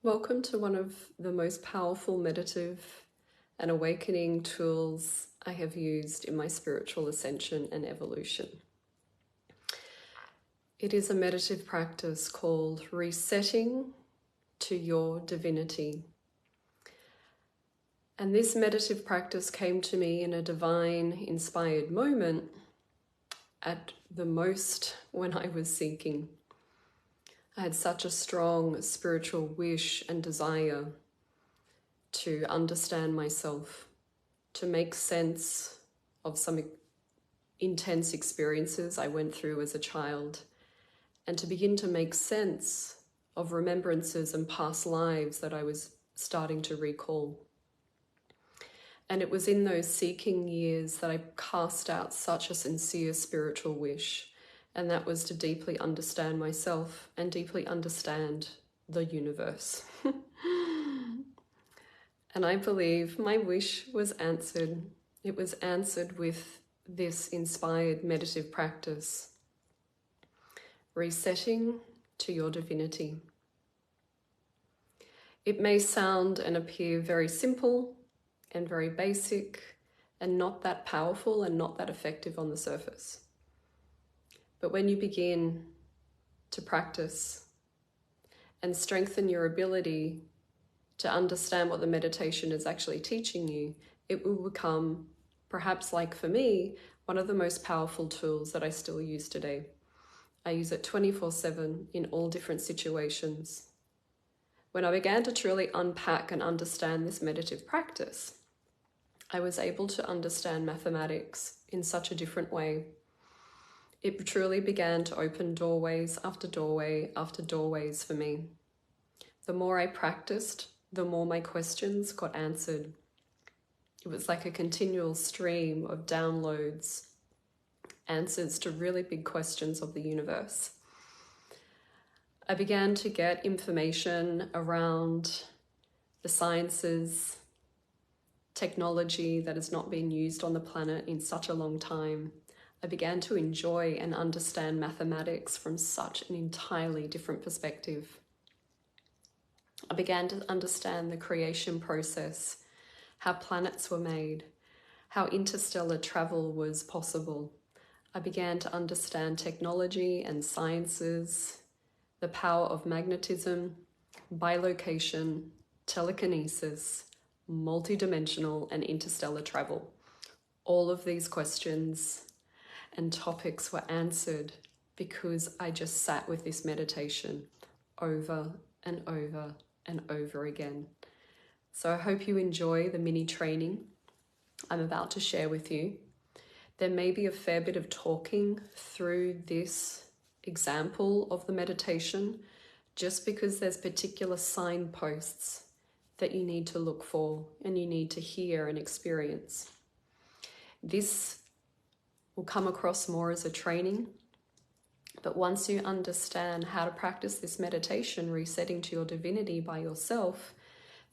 Welcome to one of the most powerful meditative and awakening tools I have used in my spiritual ascension and evolution. It is a meditative practice called Resetting to Your Divinity. And this meditative practice came to me in a divine inspired moment at the most when I was seeking. I had such a strong spiritual wish and desire to understand myself, to make sense of some intense experiences I went through as a child, and to begin to make sense of remembrances and past lives that I was starting to recall. And it was in those seeking years that I cast out such a sincere spiritual wish. And that was to deeply understand myself and deeply understand the universe. And I believe my wish was answered. It was answered with this inspired meditative practice. Resetting to your divinity. It may sound and appear very simple and very basic and not that powerful and not that effective on the surface. But when you begin to practice and strengthen your ability to understand what the meditation is actually teaching you, it will become, perhaps like for me, one of the most powerful tools that I still use today. I use it 24/7 in all different situations. When I began to truly unpack and understand this meditative practice, I was able to understand mathematics in such a different way. It truly began to open doorways after doorway after doorways for me. The more I practiced, the more my questions got answered. It was like a continual stream of downloads, answers to really big questions of the universe. I began to get information around the sciences, technology that has not been used on the planet in such a long time. I began to enjoy and understand mathematics from such an entirely different perspective. I began to understand the creation process, how planets were made, how interstellar travel was possible. I began to understand technology and sciences, the power of magnetism, bilocation, telekinesis, multidimensional and interstellar travel. All of these questions and topics were answered because I just sat with this meditation over and over and over again. So I hope you enjoy the mini training I'm about to share with you. There may be a fair bit of talking through this example of the meditation, just because there's particular signposts that you need to look for and you need to hear and experience. This will come across more as a training, but once you understand how to practice this meditation, resetting to your divinity by yourself,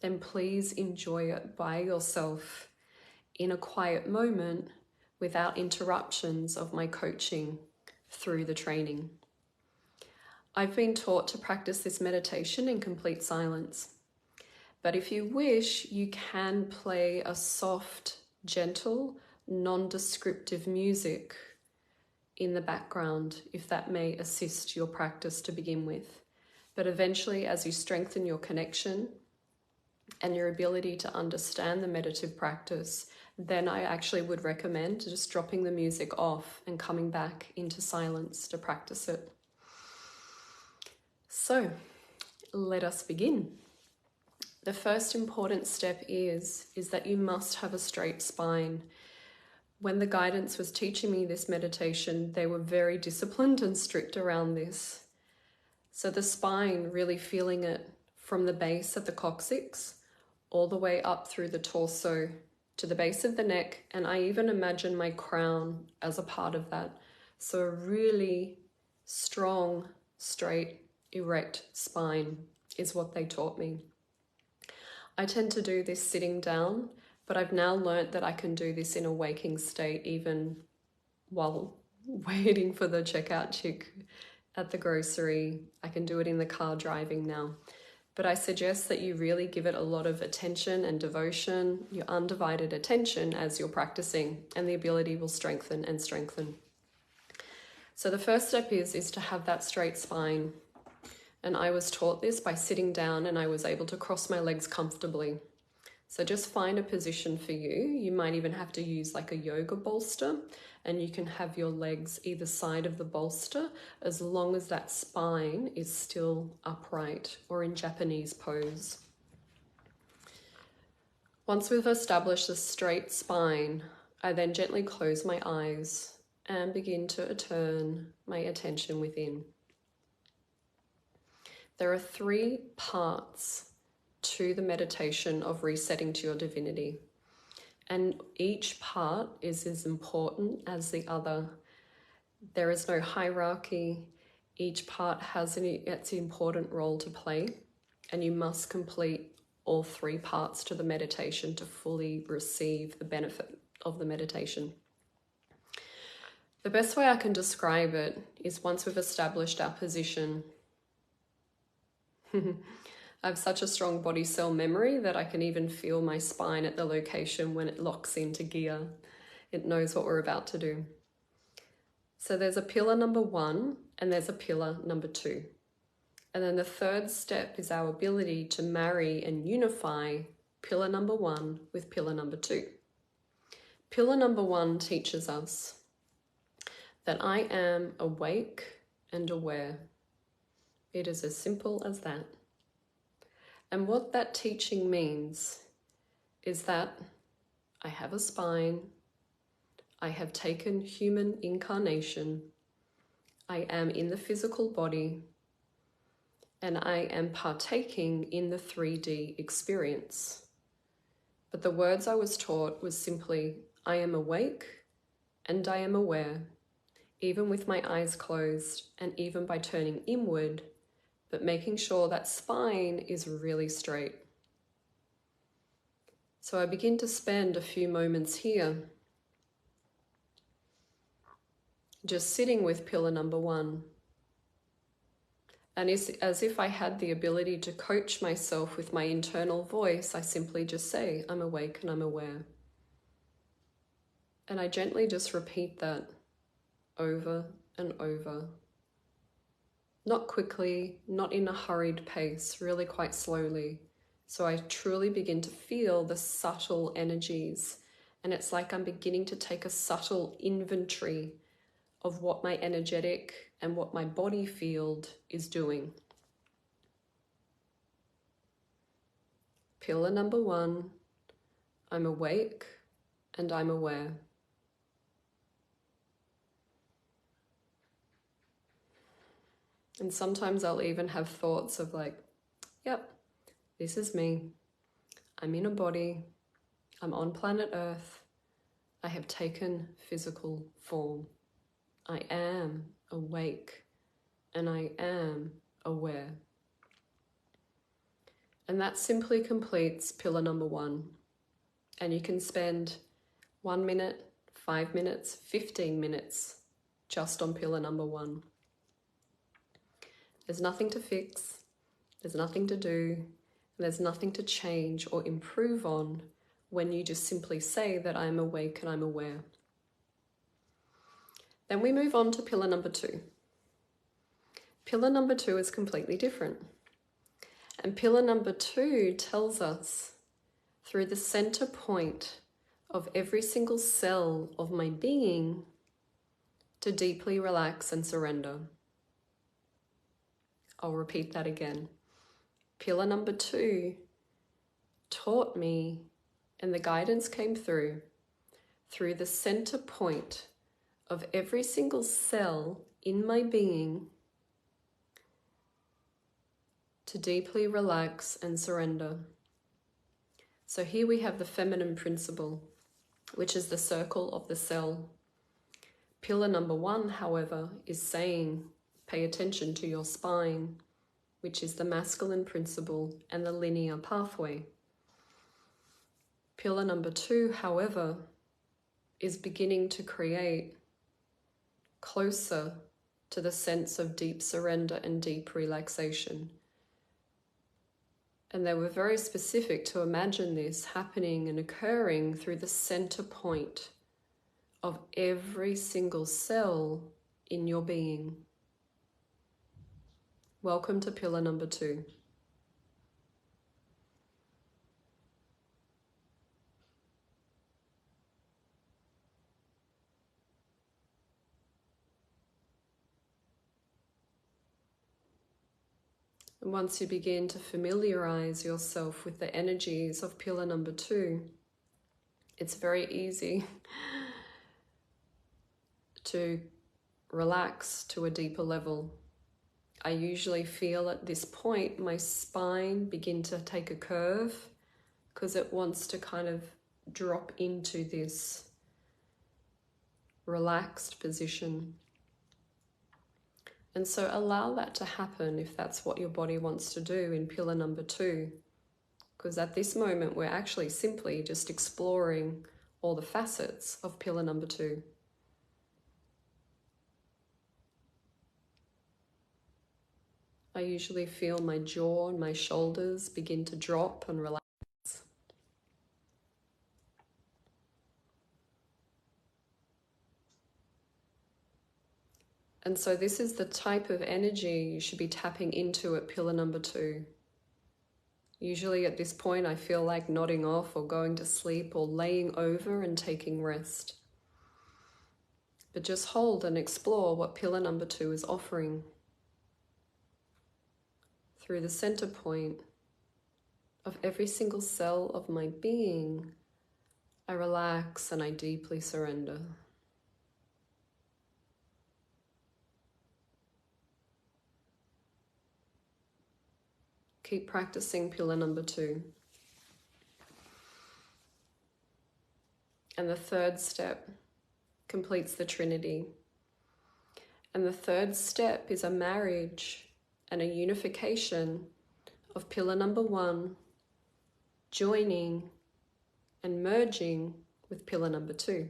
then please enjoy it by yourself in a quiet moment without interruptions of my coaching through the training. I've been taught to practice this meditation in complete silence, but if you wish, you can play a soft, gentle, non-descriptive music in the background if that may assist your practice to begin with. But eventually, as you strengthen your connection and your ability to understand the meditative practice, then I actually would recommend just dropping the music off and coming back into silence to practice it. So let us begin. The first important step is that you must have a straight spine. When the guidance was teaching me this meditation, they were very disciplined and strict around this. So the spine, really feeling it from the base of the coccyx all the way up through the torso to the base of the neck, and I even imagine my crown as a part of that. So a really strong, straight, erect spine is what they taught me. I tend to do this sitting down, but I've now learnt that I can do this in a waking state even while waiting for the checkout chick at the grocery. I can do it in the car driving now. But I suggest that you really give it a lot of attention and devotion, your undivided attention as you're practicing, and the ability will strengthen and strengthen. So the first step is to have that straight spine. And I was taught this by sitting down, and I was able to cross my legs comfortably. So just find a position for you. You might even have to use like a yoga bolster, and you can have your legs either side of the bolster as long as that spine is still upright, or in Japanese pose. Once we've established a straight spine, I then gently close my eyes and begin to turn my attention within. There are 3 parts to the meditation of resetting to your divinity, and each part is as important as the other. There is no hierarchy. Each part has its important role to play, and you must complete all 3 parts to the meditation to fully receive the benefit of the meditation. The best way I can describe it is, once we've established our position, I have such a strong body cell memory that I can even feel my spine at the location when it locks into gear. It knows what we're about to do. So there's a pillar number 1 and there's a pillar number 2. And then the third step is our ability to marry and unify pillar number 1 with pillar number 2. Pillar number 1 teaches us that I am awake and aware. It is as simple as that. And what that teaching means is that I have a spine, I have taken human incarnation, I am in the physical body, and I am partaking in the 3D experience. But the words I was taught was simply, I am awake and I am aware, even with my eyes closed and even by turning inward, but making sure that spine is really straight. So I begin to spend a few moments here just sitting with pillar number 1. And it's as if I had the ability to coach myself with my internal voice. I simply just say, I'm awake and I'm aware. And I gently just repeat that over and over. Not quickly, not in a hurried pace, really quite slowly. So I truly begin to feel the subtle energies. And it's like I'm beginning to take a subtle inventory of what my energetic and what my body field is doing. Pillar number 1, I'm awake and I'm aware. And sometimes I'll even have thoughts of like, yep, this is me. I'm in a body. I'm on planet Earth. I have taken physical form. I am awake and I am aware. And that simply completes pillar number 1. And you can spend 1 minute, 5 minutes, 15 minutes just on pillar number 1. There's nothing to fix, there's nothing to do, and there's nothing to change or improve on when you just simply say that I'm awake and I'm aware. Then we move on to pillar number 2. Pillar number 2 is completely different. And pillar number 2 tells us, through the center point of every single cell of my being, to deeply relax and surrender. I'll repeat that again. Pillar number 2 taught me, and the guidance came through the center point of every single cell in my being, to deeply relax and surrender. So here we have the feminine principle, which is the circle of the cell. Pillar number 1, however, is saying, pay attention to your spine, which is the masculine principle and the linear pathway. Pillar number 2, however, is beginning to create closer to the sense of deep surrender and deep relaxation. And they were very specific to imagine this happening and occurring through the center point of every single cell in your being. Welcome to pillar number 2. And once you begin to familiarize yourself with the energies of pillar number 2, it's very easy to relax to a deeper level. I usually feel at this point my spine begin to take a curve because it wants to kind of drop into this relaxed position. And so allow that to happen if that's what your body wants to do in pillar number 2. Because at this moment, we're actually simply just exploring all the facets of pillar number 2. I usually feel my jaw and my shoulders begin to drop and relax. And so this is the type of energy you should be tapping into at pillar number 2. Usually at this point, I feel like nodding off or going to sleep or laying over and taking rest. But just hold and explore what pillar number 2 is offering. Through the center point of every single cell of my being, I relax and I deeply surrender. Keep practicing pillar number 2. And the third step completes the Trinity. And the third step is a marriage and a unification of pillar number 1, joining and merging with pillar number 2.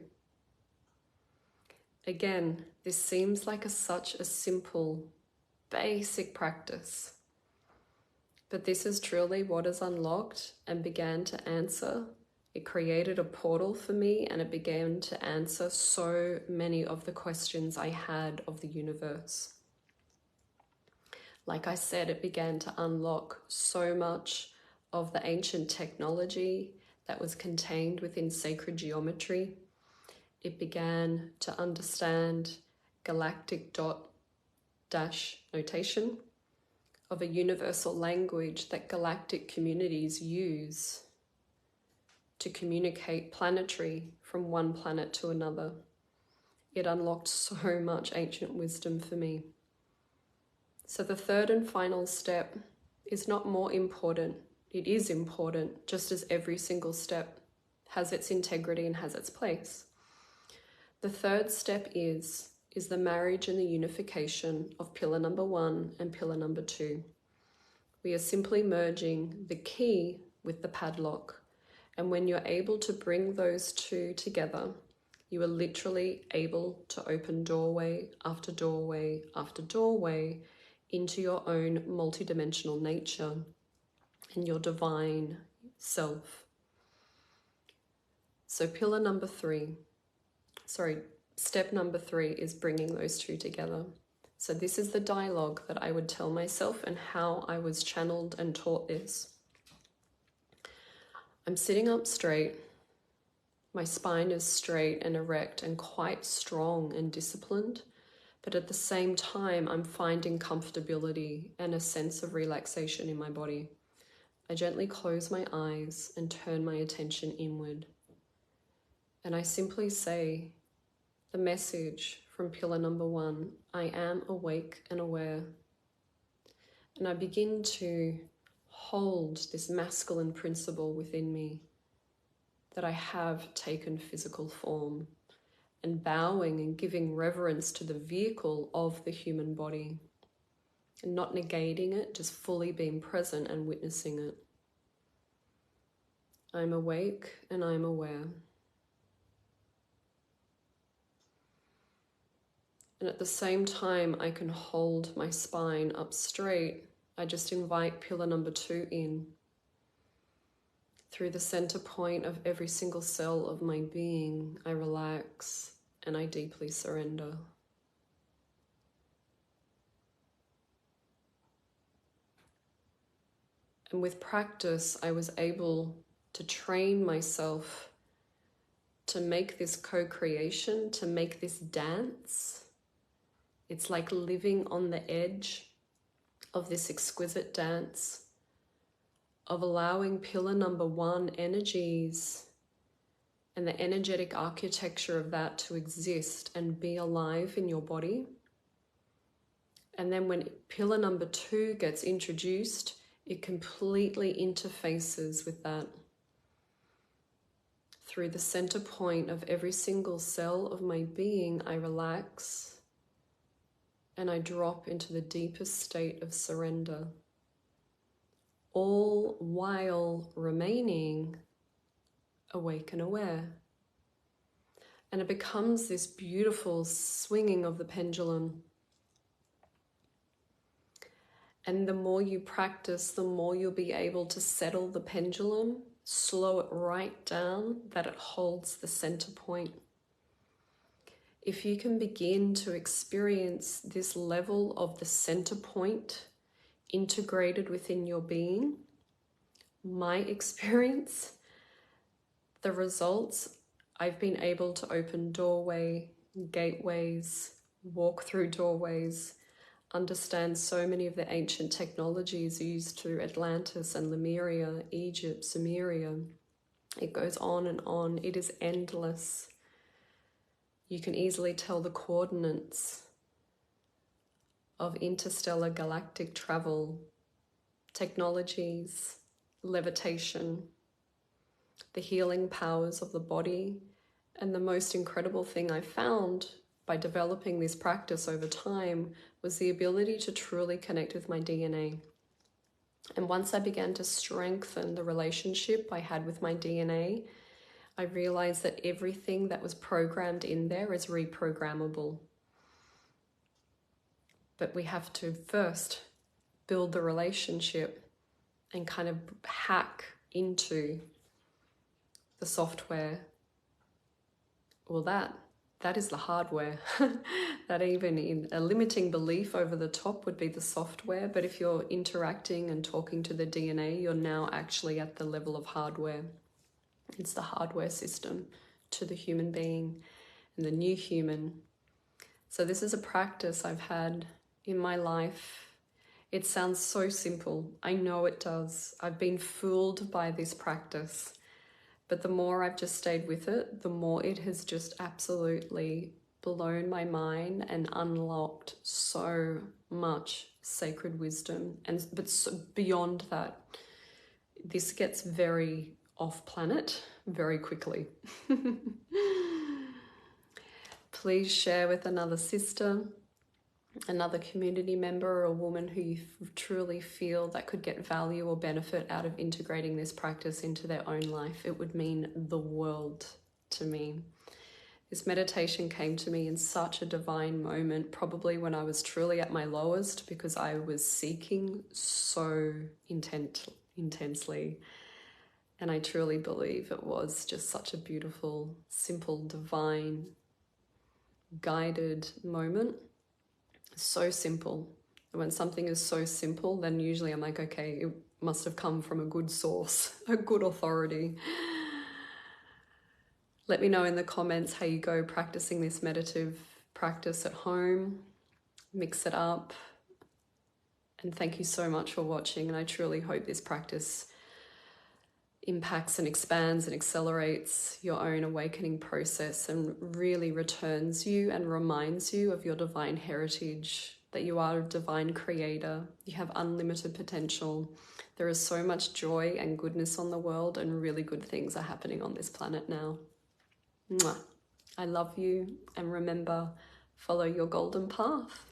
Again, this seems like such a simple, basic practice. But this is truly what is unlocked and began to answer. It created a portal for me and it began to answer so many of the questions I had of the universe. Like I said, it began to unlock so much of the ancient technology that was contained within sacred geometry. It began to understand galactic dot-dash notation of a universal language that galactic communities use to communicate planetary from one planet to another. It unlocked so much ancient wisdom for me. So the third and final step is not more important. It is important, just as every single step has its integrity and has its place. The third step is the marriage and the unification of pillar number 1 and pillar number 2. We are simply merging the key with the padlock. And when you're able to bring those two together, you are literally able to open doorway after doorway after doorway into your own multidimensional nature and your divine self. So step number 3 is bringing those two together. So this is the dialogue that I would tell myself and how I was channeled and taught this. I'm sitting up straight. My spine is straight and erect and quite strong and disciplined, but at the same time, I'm finding comfortability and a sense of relaxation in my body. I gently close my eyes and turn my attention inward. And I simply say the message from pillar number 1, I am awake and aware. And I begin to hold this masculine principle within me that I have taken physical form, and bowing and giving reverence to the vehicle of the human body, and not negating it, just fully being present and witnessing it. I'm awake and I'm aware. And at the same time, I can hold my spine up straight. I just invite pillar number 2 in. Through the center point of every single cell of my being, I relax and I deeply surrender. And with practice, I was able to train myself to make this co-creation, to make this dance. It's like living on the edge of this exquisite dance of allowing pillar number 1 energies and the energetic architecture of that to exist and be alive in your body. And then when pillar number 2 gets introduced, it completely interfaces with that. Through the center point of every single cell of my being, I relax and I drop into the deepest state of surrender, all while remaining awake and aware. And it becomes this beautiful swinging of the pendulum. And the more you practice, the more you'll be able to settle the pendulum, slow it right down, that it holds the center point. If you can begin to experience this level of the center point integrated within your being, my experience, the results, I've been able to open gateways, walk through doorways, understand so many of the ancient technologies used through Atlantis and Lemuria, Egypt, Sumeria. It goes on and on. It is endless. You can easily tell the coordinates of interstellar galactic travel, technologies, levitation, the healing powers of the body. And the most incredible thing I found by developing this practice over time was the ability to truly connect with my DNA. And once I began to strengthen the relationship I had with my DNA, I realized that everything that was programmed in there is reprogrammable. But we have to first build the relationship and kind of hack into the software. Well, that is the hardware. That even in a limiting belief over the top would be the software. But if you're interacting and talking to the DNA, you're now actually at the level of hardware. It's the hardware system to the human being and the new human. So this is a practice I've had in my life. It sounds so simple. I know it does. I've been fooled by this practice. But the more I've just stayed with it, the more it has just absolutely blown my mind and unlocked so much sacred wisdom. But beyond that, this gets very off-planet very quickly. Please share with another sister, another community member, or a woman who you truly feel that could get value or benefit out of integrating this practice into their own life. It would mean the world to me. This meditation came to me in such a divine moment, probably when I was truly at my lowest, because I was seeking so intensely. And I truly believe it was just such a beautiful, simple, divine, guided moment. So simple. When something is so simple, then usually I'm like, okay, it must have come from a good source, a good authority. Let me know in the comments how you go practicing this meditative practice at home. Mix it up. And thank you so much for watching. And I truly hope this practice impacts and expands and accelerates your own awakening process and really returns you and reminds you of your divine heritage, that you are a divine creator. You have unlimited potential. There is so much joy and goodness on the world, and really good things are happening on this planet now. Mwah. I love you, and remember, follow your golden path.